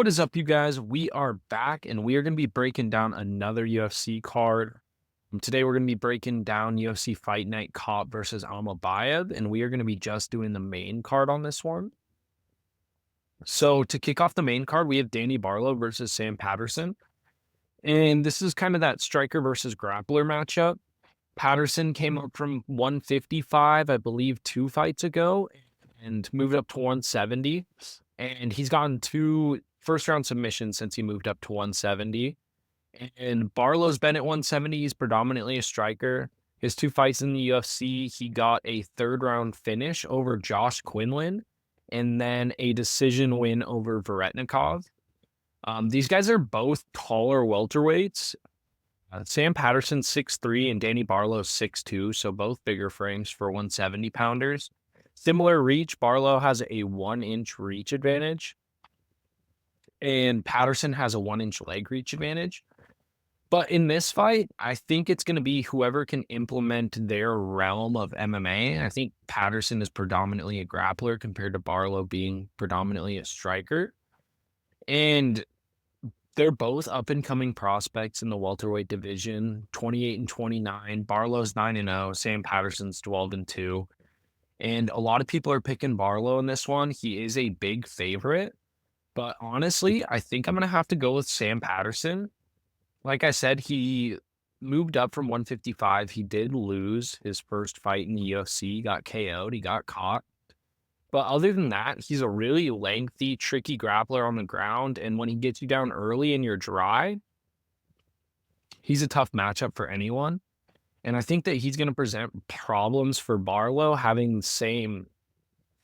What is up, you guys? We are back and we are going to be breaking down another UFC card. Today, we're going to be breaking down UFC Fight Night Kape versus Almabayv, and we are going to be just doing the main card on this one. So, to kick off the main card, we have Danny Barlow versus Sam Patterson. And this is kind of that striker versus grappler matchup. Patterson came up from 155, I believe, 2 fights ago, and moved up to 170. And he's gotten 2 first-round submissions since he moved up to 170. And Barlow's been at 170. He's predominantly a striker. His 2 fights in the UFC, he got a third-round finish over Josh Quinlan, and then a decision win over Varetnikov. These guys are both taller welterweights. Sam Patterson 6'3" and Danny Barlow 6'2", so both bigger frames for 170-pounders. Similar reach, Barlow has a 1-inch reach advantage, and Patterson has a 1-inch leg reach advantage. But in this fight, I think it's going to be whoever can implement their realm of MMA. I think Patterson is predominantly a grappler compared to Barlow being predominantly a striker. And they're both up-and-coming prospects in the welterweight division, 28 and 29. Barlow's 9-0. Sam Patterson's 12-2. And a lot of people are picking Barlow in this one. He is a big favorite. But honestly, I think I'm going to have to go with Sam Patterson. Like I said, he moved up from 155. He did lose his first fight in the UFC. He got KO'd. He got caught. But other than that, he's a really lengthy, tricky grappler on the ground. And when he gets you down early and you're dry, he's a tough matchup for anyone. And I think that he's going to present problems for Barlow. Having the same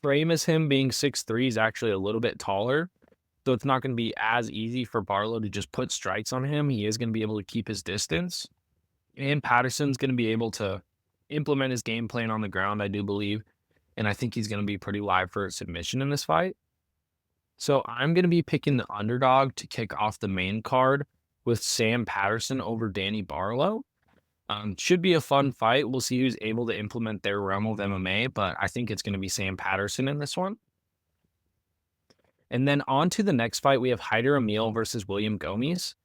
frame as him, being 6'3", is actually a little bit taller. So it's not going to be as easy for Barlow to just put strikes on him. He is going to be able to keep his distance. And Patterson's going to be able to implement his game plan on the ground, I do believe. And I think he's going to be pretty live for a submission in this fight. So I'm going to be picking the underdog to kick off the main card with Sam Patterson over Danny Barlow. Should be a fun fight. We'll see who's able to implement their realm of MMA, but I think it's going to be Sam Patterson in this one. And then on to the next fight, we have Hyder Emil versus William Gomes.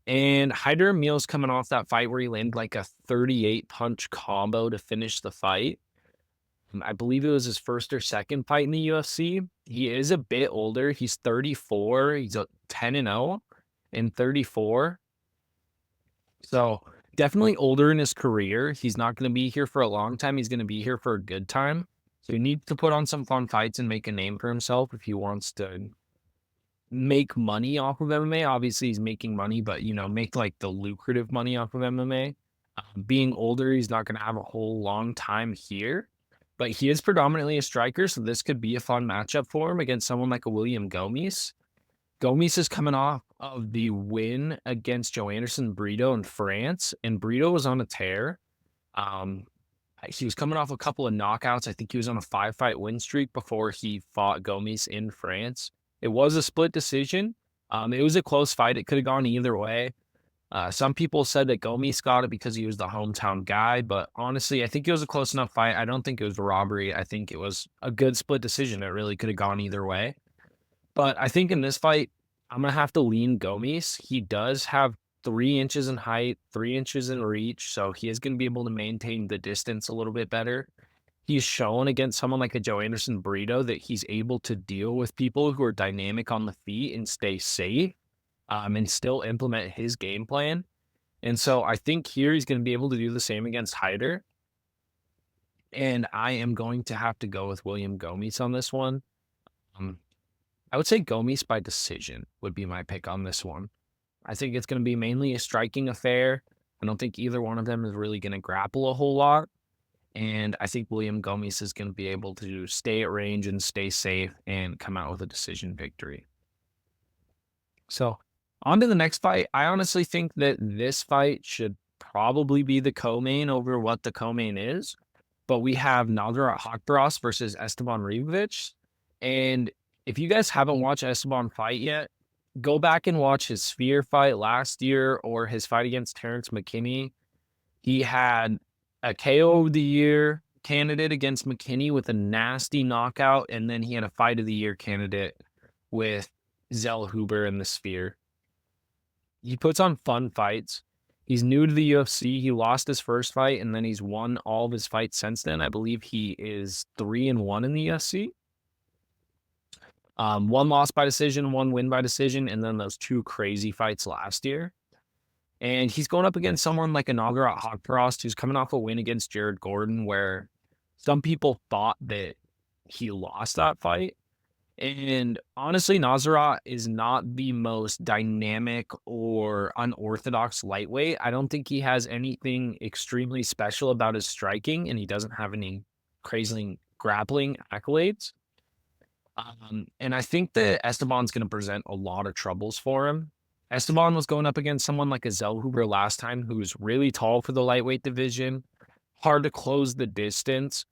And Hyder Emil's coming off that fight where he landed like a 38-punch combo to finish the fight. I believe it was his first or second fight in the UFC. He is a bit older. He's 34. He's a 10-0 and 34. So definitely older in his career. He's not going to be here for a long time. He's going to be here for a good time. So he needs to put on some fun fights and make a name for himself if he wants to make money off of MMA. Obviously, he's making money, but, make like the lucrative money off of MMA. Being older, he's not going to have a whole long time here. But he is predominantly a striker, so this could be a fun matchup for him against someone like a William Gomes. Gomes is coming off of the win against Joanderson Brito in France, and Brito was on a tear. He was coming off a couple of knockouts. I think he was on a 5-fight win streak before he fought Gomes in France. It was a split decision. It was a close fight. It could have gone either way. Some people said that Gomes got it because he was the hometown guy, but honestly, I think it was a close enough fight. I don't think it was a robbery. I think it was a good split decision. It really could have gone either way. But I think in this fight, I'm going to have to lean Gomes. He does have 3 inches in height, 3 inches in reach, so he is going to be able to maintain the distance a little bit better. He's shown against someone like a Joanderson Brito that he's able to deal with people who are dynamic on the feet and stay safe, and still implement his game plan. And so I think here he's going to be able to do the same against Hyder. And I am going to have to go with William Gomes on this one. I would say Gomes by decision would be my pick on this one. I think it's going to be mainly a striking affair. I don't think either one of them is really going to grapple a whole lot. And I think William Gomes is going to be able to stay at range and stay safe and come out with a decision victory. So on to the next fight. I honestly think that this fight should probably be the co-main over what the co-main is. But we have Naldirat Haqparast versus Esteban Ribovic. And if you guys haven't watched Esteban fight yet, go back and watch his Sphere fight last year or his fight against Terrence McKinney. He had a KO of the year candidate against McKinney with a nasty knockout, and then he had a fight of the year candidate with Zellhuber in the Sphere. He puts on fun fights. He's new to the UFC. He lost his first fight, and then he's won all of his fights since then. I believe he is 3-1 in the UFC. One loss by decision, one win by decision, and then those two crazy fights last year. And he's going up against someone like a Nagarat Haqparast, who's coming off a win against Jared Gordon, where some people thought that he lost that fight. And honestly, Nazarat is not the most dynamic or unorthodox lightweight. I don't think he has anything extremely special about his striking, and he doesn't have any crazy grappling accolades. And I think that Esteban's going to present a lot of troubles for him. Esteban was going up against someone like a Zellhuber last time, who's really tall for the lightweight division, hard to close the distance.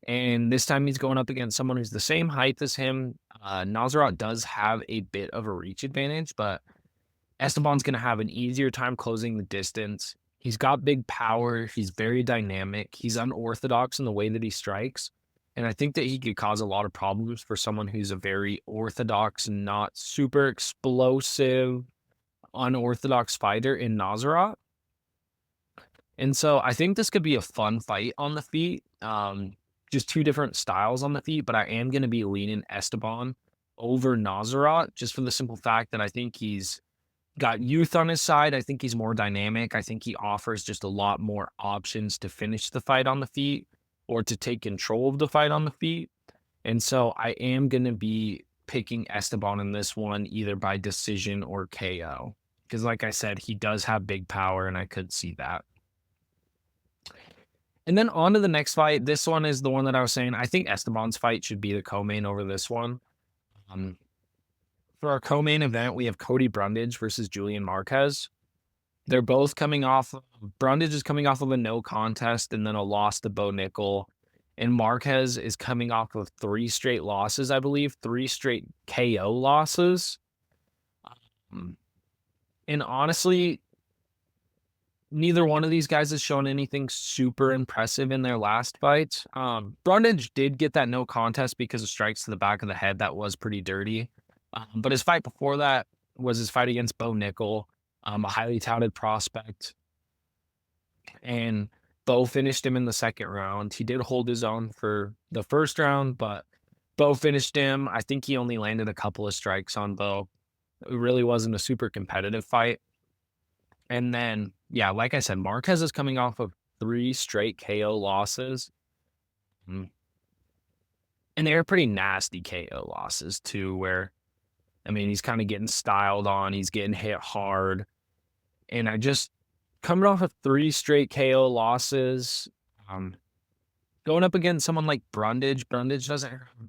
And this time he's going up against someone who's the same height as him. Nazarat does have a bit of a reach advantage, but Esteban's going to have an easier time closing the distance. He's got big power. He's very dynamic. He's unorthodox in the way that he strikes. And I think that he could cause a lot of problems for someone who's a very orthodox, not super explosive, unorthodox fighter in Nazarat. And so I think this could be a fun fight on the feet. Just two different styles on the feet, but I am going to be leaning Esteban over Nazarat just for the simple fact that I think he's got youth on his side. I think he's more dynamic. I think he offers just a lot more options to finish the fight on the feet or to take control of the fight on the feet. And so I am going to be picking Esteban in this one, either by decision or KO. Because like I said, he does have big power, and I could see that. And then on to the next fight. This one is the one that I was saying. I think Esteban's fight should be the co-main over this one. For our co-main event, we have Cody Brundage versus Julian Marquez. They're both coming off. Brundage is coming off of a no contest and then a loss to Bo Nickel. And Marquez is coming off of 3 straight losses, I believe, 3 straight KO losses. And honestly, neither one of these guys has shown anything super impressive in their last fights. Brundage did get that no contest because of strikes to the back of the head. That was pretty dirty. But his fight before that was his fight against Bo Nickel, a highly touted prospect. And Bo finished him in the second round. He did hold his own for the first round, but Bo finished him. I think he only landed a couple of strikes on Bo. It really wasn't a super competitive fight. And then, yeah, like I said, Marquez is coming off of 3 straight KO losses. And they're pretty nasty KO losses, too, where, I mean, he's kind of getting styled on. He's getting hit hard. And I just, coming off of 3 straight KO losses, going up against someone like Brundage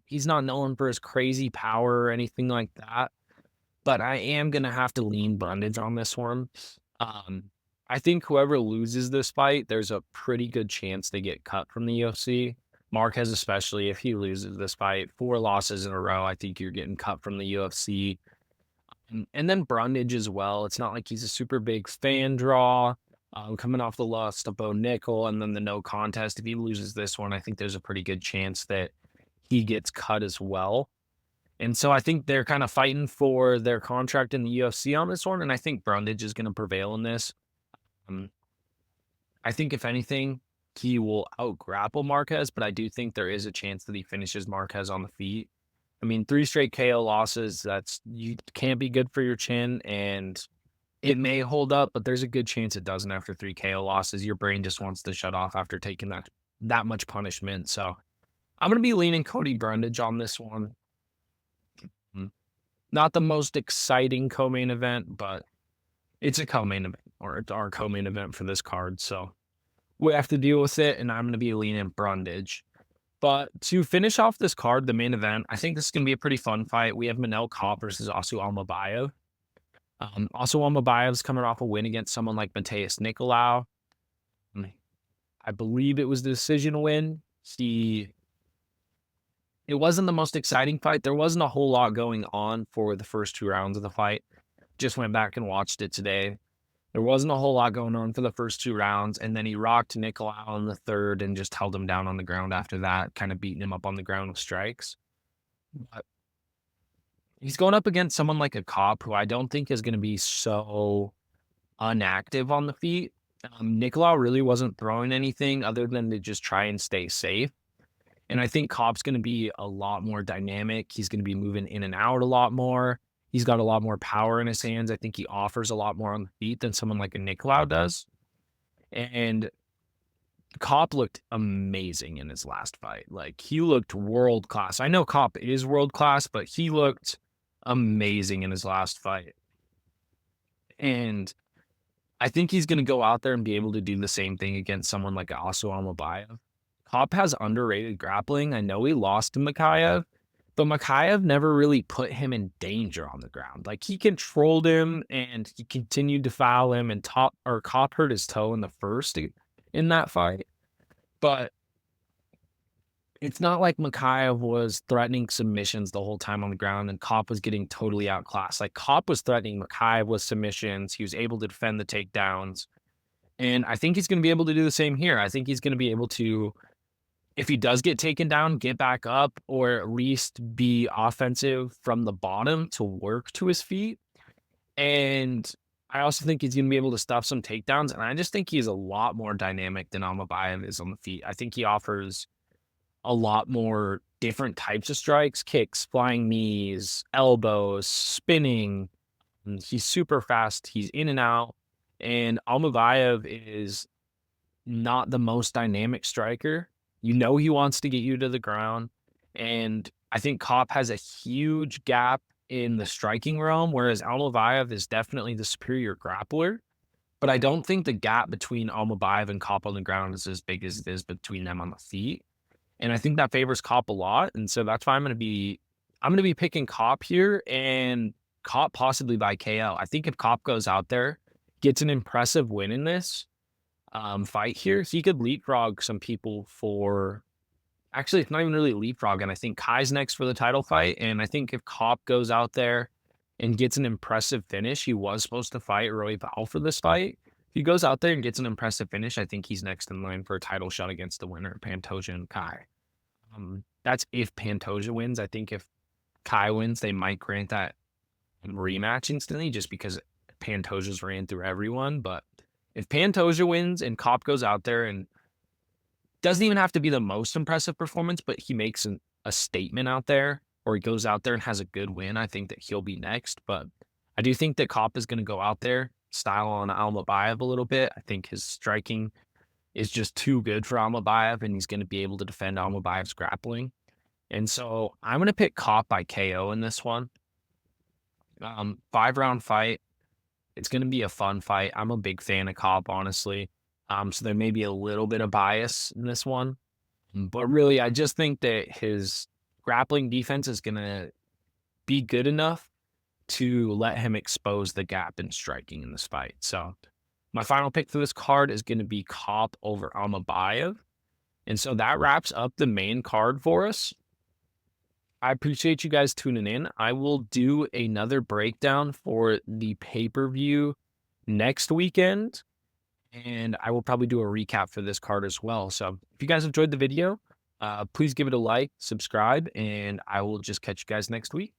he's not known for his crazy power or anything like that. But I am going to have to lean Brundage on this one. I think whoever loses this fight, there's a pretty good chance they get cut from the UFC. Marquez, especially if he loses this fight, 4 losses in a row, I think you're getting cut from the UFC. And then Brundage as well. It's not like he's a super big fan draw. Coming off the loss to Bo Nickel and then the no contest. If he loses this one, I think there's a pretty good chance that he gets cut as well. And so I think they're kind of fighting for their contract in the UFC on this one, and I think Brundage is going to prevail in this. I think if anything, he will out-grapple Marquez, but I do think there is a chance that he finishes Marquez on the feet. I mean, 3 straight KO losses, you can't be good for your chin, and it may hold up, but there's a good chance it doesn't after 3 KO losses. Your brain just wants to shut off after taking that much punishment. So I'm going to be leaning Cody Brundage on this one. Not the most exciting co-main event, but it's a co-main event, or it's our co-main event for this card. So we have to deal with it, and I'm going to be leaning Brundage. But to finish off this card, the main event, I think this is going to be a pretty fun fight. We have Manel Kape versus Asu Almabayv. Asu Almabayv is coming off a win against someone like Mateus Nicolau. I believe it was the decision win. It wasn't the most exciting fight. There wasn't a whole lot going on for the first 2 rounds of the fight. Just went back and watched it today. There wasn't a whole lot going on for the first 2 rounds, and then he rocked Nicolau in the third and just held him down on the ground after that, kind of beating him up on the ground with strikes. But He's going up against someone like a Kape, who I don't think is gonna be so unactive on the feet. Nicolau really wasn't throwing anything other than to just try and stay safe. And I think Kape's gonna be a lot more dynamic. He's gonna be moving in and out a lot more. He's got a lot more power in his hands. I think he offers a lot more on the feet than someone like a Nicolau does. And Kape looked amazing in his last fight. Like, he looked world class. I know Kape is world class, but he looked amazing in his last fight. And I think he's gonna go out there and be able to do the same thing against someone like also Almabayv. Kape has underrated grappling. I know he lost to Mikhaev, but Mikhaev never really put him in danger on the ground. Like, he controlled him and he continued to foul him, and Kape hurt his toe in the first in that fight. But it's not like Mikhaev was threatening submissions the whole time on the ground and Kape was getting totally outclassed. Like, Kape was threatening Mikhaev with submissions. He was able to defend the takedowns. And I think he's going to be able to do the same here. I think he's going to be able to, if he does get taken down, get back up, or at least be offensive from the bottom to work to his feet. And I also think he's going to be able to stuff some takedowns. And I just think he's a lot more dynamic than Almabayv is on the feet. I think he offers a lot more different types of strikes, kicks, flying knees, elbows, spinning. And he's super fast. He's in and out. And Almabayv is not the most dynamic striker. You know, he wants to get you to the ground. And I think Kape has a huge gap in the striking realm, whereas Almabayv is definitely the superior grappler. But I don't think the gap between Almabayv and Kape on the ground is as big as it is between them on the feet. And I think that favors Kape a lot. And so that's why I'm gonna be picking Kape here, and Kape possibly by KO. I think if Kape goes out there, gets an impressive win in this fight here, he could leapfrog some people for, actually, it's not even really leapfrog. And I think Kai's next for the title fight. And I think if Kape goes out there and gets an impressive finish, he was supposed to fight Royval for this fight. If he goes out there and gets an impressive finish, I think he's next in line for a title shot against the winner, Pantoja and Kai. That's if Pantoja wins. I think if Kai wins, they might grant that rematch instantly just because Pantoja's ran through everyone. But if Pantoja wins and Kape goes out there and doesn't even have to be the most impressive performance, but he makes a statement out there, or he goes out there and has a good win, I think that he'll be next. But I do think that Kape is going to go out there, style on Almabayv a little bit. I think his striking is just too good for Almabayv, and he's going to be able to defend Almabayv's grappling. And so I'm going to pick Kape by KO in this one. 5-round fight. It's going to be a fun fight. I'm a big fan of Kape, honestly. So there may be a little bit of bias in this one. But really, I just think that his grappling defense is going to be good enough to let him expose the gap in striking in this fight. So my final pick for this card is going to be Kape over Almabayv. And so that wraps up the main card for us. I appreciate you guys tuning in. I will do another breakdown for the pay-per-view next weekend. And I will probably do a recap for this card as well. So if you guys enjoyed the video, please give it a like, subscribe, and I will just catch you guys next week.